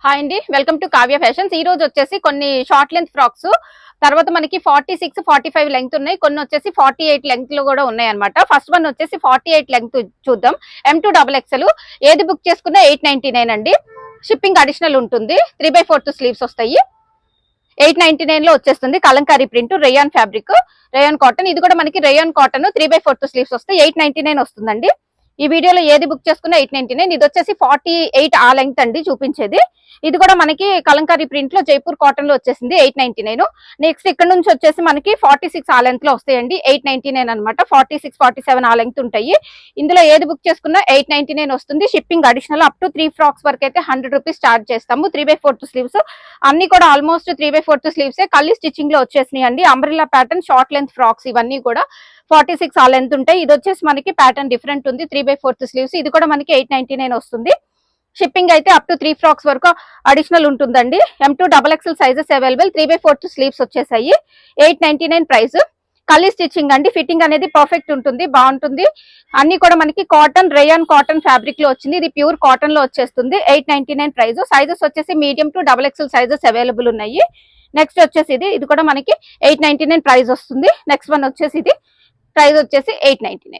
Hi అండి, welcome to Kavya fashions. ఈ రోజు వచ్చేసి కొన్ని షార్ట్ లెంత్ ఫ్రాక్స్, తర్వాత మనకి 46, 45 లెంగ్త్ ఉన్నాయి, కొన్ని వచ్చేసి 48 లెంగ్త్ లో కూడా ఉన్నాయి అనమాట. ఫస్ట్ వన్ వచ్చేసి 48 లెంగ్త్ చూద్దాం. M2XXL ఏది బుక్ చేసుకున్నా 899 అండి. షిప్పింగ్ అడిషనల్ ఉంటుంది. 3/4 స్లీవ్స్ వస్తాయి. 899 లో వచ్చేస్తుంది. Kalamkari print, rayon fabric, rayon cotton. ఇది కూడా మనకి రేయాన్ కాటన్ 3/4 స్లీవ్స్ వస్తాయి. 899 వస్తుందండి. ఈ వీడియోలో ఏది బుక్ చేసుకున్నా 899. ఇది వచ్చేసి 48 ఆ లెంగ్త్ అండి చూపించేది. ఇది కూడా మనకి కలంకారీ ప్రింట్ లో జైపూర్ కాటన్ లో వచ్చేసింది 899. నెక్స్ట్ ఇక్కడ నుంచి వచ్చేసి మనకి 46 ఆ లెంగ్త్ లో వస్తాయండి 899 అనమాట. 46, 47 ఆ లెంగ్త్ ఉంటాయి. ఇందులో ఏది బుక్ చేసుకున్నా 899 వస్తుంది. Shipping additional up to 3 frocks వరకు అయితే 100 రూపీస్ చార్జ్ చేస్తాము. 3/4 స్లీవ్స్ అన్ని కూడా ఆల్మోస్ట్ 3/4 స్లీవ్స్ కల్లి స్టిచ్చింగ్ లో వచ్చేసినాయి అండి. Umbrella pattern short length frocks ఇవన్నీ కూడా 46 ఆ లెంత్ ఉంటాయి. ఇది వచ్చేసి మనకి ప్యాటర్న్ డిఫరెంట్ ఉంది. 3/4 స్లీవ్స్ ఇది కూడా మనకి 899 వస్తుంది. షిప్పింగ్ అయితే అప్ టు 3 ఫ్రాక్స్ వరకు అడిషనల్ ఉంటుందండి. M2XXL sizes available. 3/4 స్లీవ్స్ వచ్చేసాయి. 899 ప్రైస్. కలీ స్టిచ్చింగ్ అండి. ఫిట్టింగ్ అనేది పర్ఫెక్ట్ ఉంటుంది, బాగుంటుంది. అన్ని కూడా మనకి కాటన్, రేయాన్ కాటన్ ఫ్యాబ్రిక్ లో వచ్చింది. ఇది ప్యూర్ కాటన్ లో వచ్చేస్తుంది. 899 ప్రైస్. సైజెస్ వచ్చేసి medium to XXL sizes available ఉన్నాయి. నెక్స్ట్ వచ్చేసి ఇది కూడా మనకి 899 ప్రైస్ వస్తుంది. నెక్స్ట్ వన్ వచ్చేసి ఇది ప్రైస్ వచ్చేసి 899.